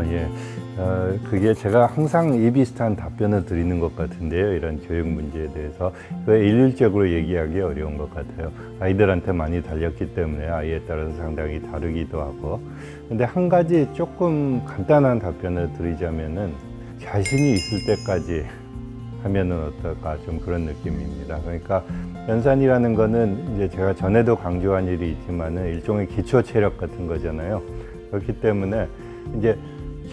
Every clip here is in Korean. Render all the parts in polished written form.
예. 그게 제가 항상 이 비슷한 답변을 드리는 것 같은데요. 이런 교육 문제에 대해서. 일률적으로 얘기하기 어려운 것 같아요. 아이들한테 많이 달렸기 때문에 아이에 따라서 상당히 다르기도 하고. 근데 한 가지 조금 간단한 답변을 드리자면은 자신이 있을 때까지 하면은 어떨까 좀 그런 느낌입니다. 그러니까 연산이라는 거는 이제 제가 전에도 강조한 일이 있지만은 일종의 기초 체력 같은 거잖아요. 그렇기 때문에 이제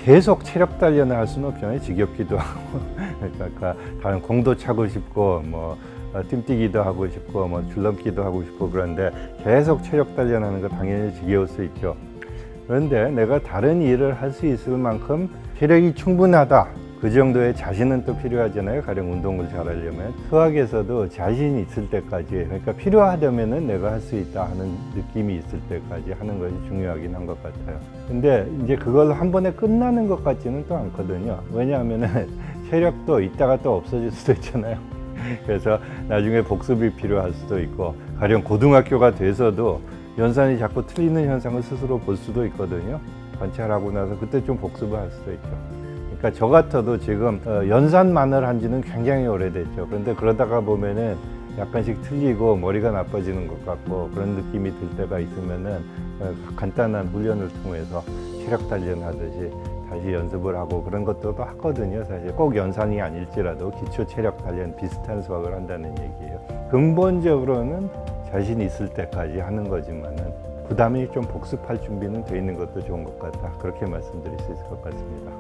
계속 체력 단련을 할 수는 없잖아요. 지겹기도 하고 그러니까 다른 공도 차고 싶고 뭐 뛸뛰기도 하고 싶고 뭐 줄넘기도 하고 싶고 그런데 계속 체력 단련하는 거 당연히 지겨울 수 있죠. 그런데 내가 다른 일을 할 수 있을 만큼 체력이 충분하다. 그 정도의 자신은 또 필요하잖아요. 가령 운동을 잘 하려면. 수학에서도 자신이 있을 때까지, 그러니까 필요하다면은 내가 할 수 있다 하는 느낌이 있을 때까지 하는 것이 중요하긴 한 것 같아요. 근데 이제 그걸 한 번에 끝나는 것 같지는 또 않거든요. 왜냐하면은 체력도 있다가 또 없어질 수도 있잖아요. 그래서 나중에 복습이 필요할 수도 있고, 가령 고등학교가 돼서도 연산이 자꾸 틀리는 현상을 스스로 볼 수도 있거든요. 관찰하고 나서 그때 좀 복습을 할 수도 있죠. 그러니까 저 같아도 지금 연산만을 한 지는 굉장히 오래됐죠. 그런데 그러다가 보면은 약간씩 틀리고 머리가 나빠지는 것 같고 그런 느낌이 들 때가 있으면은 간단한 훈련을 통해서 체력 단련하듯이 다시 연습을 하고 그런 것들도 하거든요. 사실 꼭 연산이 아닐지라도 기초 체력 단련 비슷한 수학을 한다는 얘기예요. 근본적으로는 자신 있을 때까지 하는 거지만은 그다음에 좀 복습할 준비는 돼 있는 것도 좋은 것 같다. 그렇게 말씀드릴 수 있을 것 같습니다.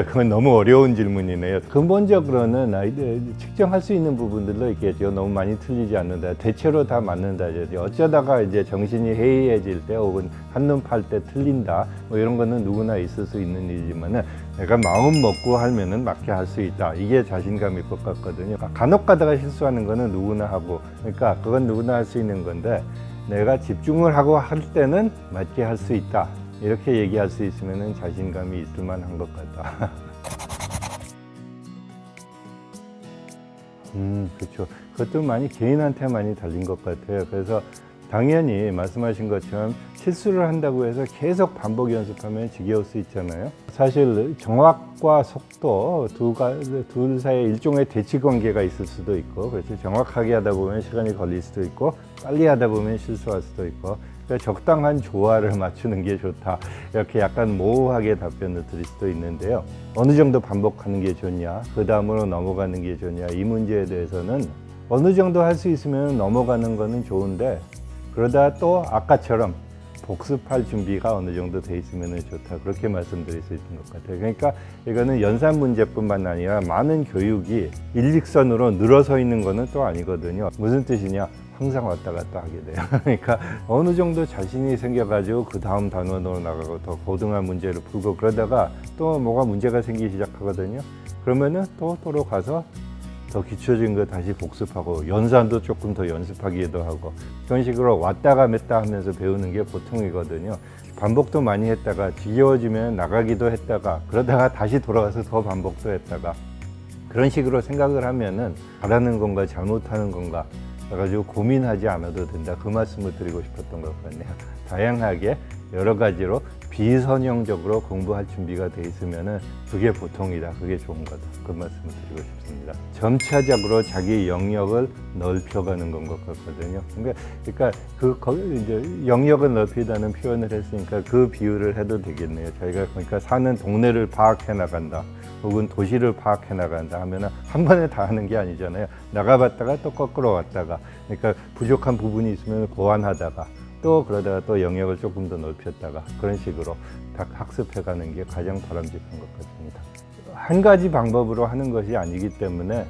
그건 너무 어려운 질문이네요. 근본적으로는 아이들 측정할 수 있는 부분들도 있겠죠. 너무 많이 틀리지 않는다. 대체로 다 맞는다. 어쩌다가 이제 정신이 해이해질 때 혹은 한눈 팔 때 틀린다. 뭐 이런 거는 누구나 있을 수 있는 일이지만은 내가 마음 먹고 하면은 맞게 할 수 있다. 이게 자신감일 것 같거든요. 간혹 가다가 실수하는 거는 누구나 하고, 그러니까 그건 누구나 할 수 있는 건데 내가 집중을 하고 할 때는 맞게 할 수 있다. 이렇게 얘기할 수 있으면 자신감이 있을 만한 것 같다. 그렇죠. 그것도 많이 개인한테 많이 달린 것 같아요. 그래서 당연히 말씀하신 것처럼 실수를 한다고 해서 계속 반복 연습하면 지겨울 수 있잖아요. 사실 정확과 속도 둘 사이에 일종의 대치 관계가 있을 수도 있고, 그래서 정확하게 하다 보면 시간이 걸릴 수도 있고, 빨리 하다 보면 실수할 수도 있고, 그러니까 적당한 조화를 맞추는 게 좋다. 이렇게 약간 모호하게 답변을 드릴 수도 있는데요. 어느 정도 반복하는 게 좋냐, 그 다음으로 넘어가는 게 좋냐, 이 문제에 대해서는 어느 정도 할 수 있으면 넘어가는 거는 좋은데, 그러다 또 아까처럼 복습할 준비가 어느 정도 돼 있으면 좋다. 그렇게 말씀드릴 수 있는 것 같아요. 그러니까 이거는 연산 문제뿐만 아니라 많은 교육이 일직선으로 늘어서 있는 거는 또 아니거든요. 무슨 뜻이냐? 항상 왔다 갔다 하게 돼요. 그러니까 어느 정도 자신이 생겨가지고 그 다음 단원으로 나가고 더 고등한 문제를 풀고 그러다가 또 뭐가 문제가 생기기 시작하거든요. 그러면은 또로 가서 더 기초적인 거 다시 복습하고 연산도 조금 더 연습하기도 하고 그런 식으로 왔다 갔다 하면서 배우는 게 보통이거든요. 반복도 많이 했다가 지겨워지면 나가기도 했다가 그러다가 다시 돌아가서 더 반복도 했다가 그런 식으로 생각을 하면은 잘하는 건가 잘못하는 건가 그래가지고 고민하지 않아도 된다. 그 말씀을 드리고 싶었던 것 같네요. 다양하게 여러 가지로 비선형적으로 공부할 준비가 돼 있으면은 그게 보통이다. 그게 좋은 거다. 그 말씀을 드리고 싶습니다. 점차적으로 자기 영역을 넓혀가는 건 것 같거든요. 그러니까 이제 영역을 넓히다는 표현을 했으니까 그 비유를 해도 되겠네요. 자기가 그러니까 사는 동네를 파악해 나간다. 혹은 도시를 파악해 나간다 하면은 한 번에 다 하는 게 아니잖아요. 나가봤다가 또 거꾸로 왔다가 그러니까 부족한 부분이 있으면 보완하다가 또 그러다가 또 영역을 조금 더 넓혔다가 그런 식으로 다 학습해 가는 게 가장 바람직한 것 같습니다. 한 가지 방법으로 하는 것이 아니기 때문에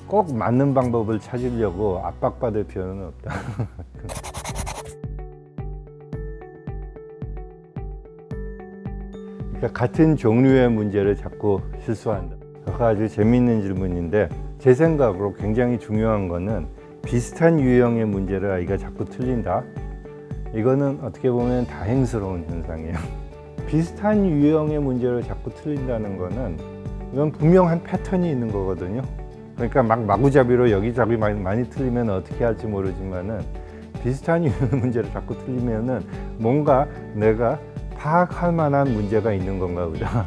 꼭 맞는 방법을 찾으려고 압박받을 필요는 없다. 그러니까 같은 종류의 문제를 자꾸 실수한다. 그거 아주 재미있는 질문인데 제 생각으로 굉장히 중요한 거는 비슷한 유형의 문제를 아이가 자꾸 틀린다. 이거는 어떻게 보면 다행스러운 현상이에요. 비슷한 유형의 문제를 자꾸 틀린다는 거는 이건 분명한 패턴이 있는 거거든요. 그러니까 막 마구잡이로 여기저기 많이 틀리면 어떻게 할지 모르지만은 비슷한 이유 문제를 자꾸 틀리면은 뭔가 내가 파악할 만한 문제가 있는 건가 보다.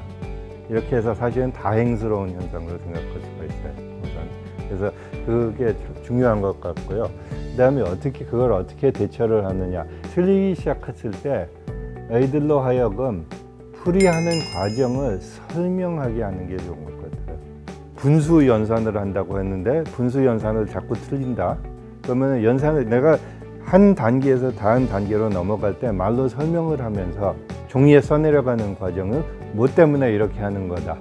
이렇게 해서 사실은 다행스러운 현상으로 생각할 수가 있어요. 우선. 그래서 그게 중요한 것 같고요. 그다음에 그걸 어떻게 대처를 하느냐. 틀리기 시작했을 때 아이들로 하여금 풀이하는 과정을 설명하게 하는 게 좋은 것 같아요. 분수 연산을 한다고 했는데 분수 연산을 자꾸 틀린다. 그러면 연산을 내가 한 단계에서 다른 단계로 넘어갈 때 말로 설명을 하면서 종이에 써내려가는 과정을 뭐 때문에 이렇게 하는 거다.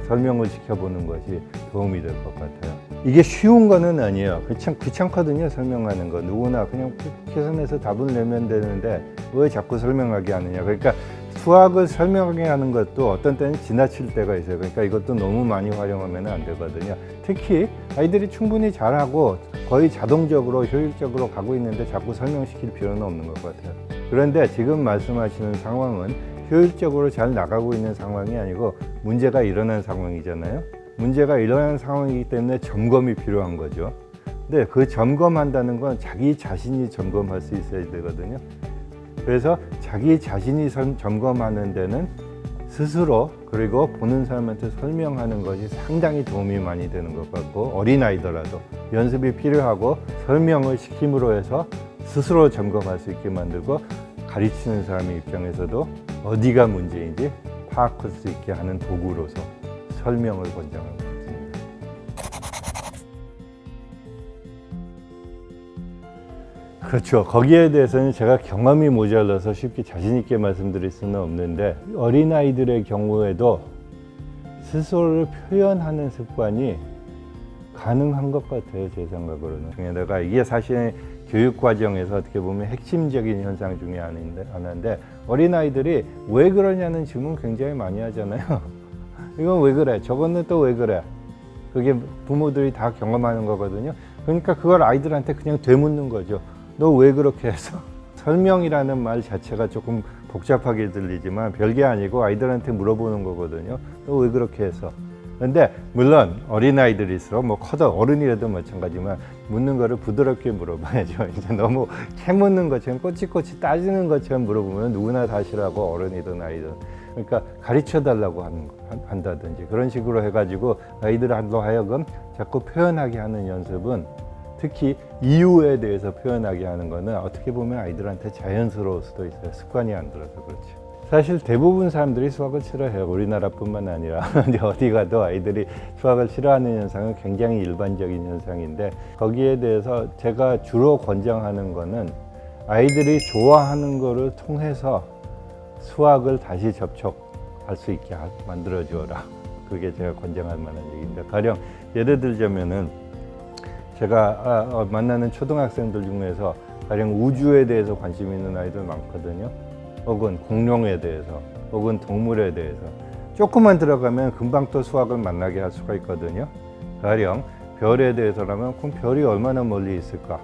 설명을 지켜보는 것이 도움이 될 것 같아요. 이게 쉬운 거는 아니에요. 귀찮거든요, 설명하는 거. 누구나 그냥 계산해서 답을 내면 되는데 왜 자꾸 설명하게 하느냐. 그러니까 수학을 설명하게 하는 것도 어떤 때는 지나칠 때가 있어요. 그러니까 이것도 너무 많이 활용하면 안 되거든요. 특히 아이들이 충분히 잘하고 거의 자동적으로 효율적으로 가고 있는데 자꾸 설명시킬 필요는 없는 것 같아요. 그런데 지금 말씀하시는 상황은 효율적으로 잘 나가고 있는 상황이 아니고 문제가 일어난 상황이잖아요. 문제가 일어난 상황이기 때문에 점검이 필요한 거죠. 근데 그 점검한다는 건 자기 자신이 점검할 수 있어야 되거든요. 그래서 자기 자신이 점검하는 데는 스스로 그리고 보는 사람한테 설명하는 것이 상당히 도움이 많이 되는 것 같고, 어린아이더라도 연습이 필요하고 설명을 시킴으로 해서 스스로 점검할 수 있게 만들고, 가르치는 사람의 입장에서도 어디가 문제인지 파악할 수 있게 하는 도구로서 설명을 권장하고 있습니다. 그렇죠. 거기에 대해서는 제가 경험이 모자라서 쉽게 자신 있게 말씀드릴 수는 없는데, 어린아이들의 경우에도 스스로를 표현하는 습관이 가능한 것 같아요, 제 생각으로는. 내가 이게 사실 교육 과정에서 어떻게 보면 핵심적인 현상 중에 하나인데, 어린아이들이 왜 그러냐는 질문 굉장히 많이 하잖아요. 이건 왜 그래? 저거는 또 왜 그래? 그게 부모들이 다 경험하는 거거든요. 그러니까 그걸 아이들한테 그냥 되묻는 거죠. 너 왜 그렇게 해서? 설명이라는 말 자체가 조금 복잡하게 들리지만 별게 아니고 아이들한테 물어보는 거거든요. 너 왜 그렇게 해서? 근데 물론 어린아이들일수록 뭐 커도 어른이라도 마찬가지지만 묻는 거를 부드럽게 물어봐야죠. 이제 너무 캐묻는 것처럼 꼬치꼬치 따지는 것처럼 물어보면 누구나 다 싫어하고, 어른이든 아이든. 그러니까 가르쳐 달라고 한다든지 그런 식으로 해가지고 아이들로 하여금 자꾸 표현하게 하는 연습은, 특히 이유에 대해서 표현하게 하는 거는 어떻게 보면 아이들한테 자연스러울 수도 있어요. 습관이 안 들어서 그렇죠. 사실 대부분 사람들이 수학을 싫어해요. 우리나라뿐만 아니라 이제 어디 가도 아이들이 수학을 싫어하는 현상은 굉장히 일반적인 현상인데, 거기에 대해서 제가 주로 권장하는 거는 아이들이 좋아하는 거를 통해서 수학을 다시 접촉할 수 있게 만들어 주어라. 그게 제가 권장할 만한 얘기입니다. 가령 예를 들자면은 제가 만나는 초등학생들 중에서 가령 우주에 대해서 관심 있는 아이들 많거든요. 혹은 공룡에 대해서, 혹은 동물에 대해서. 조금만 들어가면 금방 또 수학을 만나게 할 수가 있거든요. 가령 별에 대해서라면 그럼 별이 얼마나 멀리 있을까?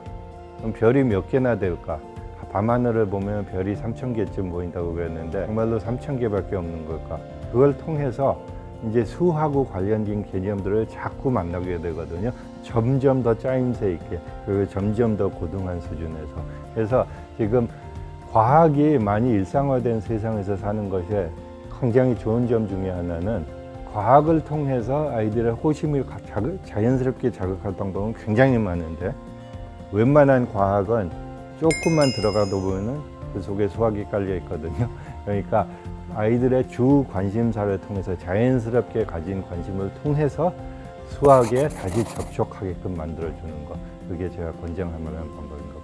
그럼 별이 몇 개나 될까? 밤하늘을 보면 별이 3,000개쯤 보인다고 그랬는데 정말로 3,000개밖에 없는 걸까? 그걸 통해서 이제 수하고 관련된 개념들을 자꾸 만나게 되거든요. 점점 더 짜임새 있게, 그리고 점점 더 고등한 수준에서. 그래서 지금 과학이 많이 일상화된 세상에서 사는 것에 굉장히 좋은 점 중에 하나는, 과학을 통해서 아이들의 호심을 자연스럽게 자극할 방법은 굉장히 많은데, 웬만한 과학은 조금만 들어가도 보면은 그 속에 수학이 깔려 있거든요. 그러니까 아이들의 주 관심사를 통해서 자연스럽게 가진 관심을 통해서 수학에 다시 접촉하게끔 만들어주는 것, 그게 제가 권장할 만한 방법인 것 같아요.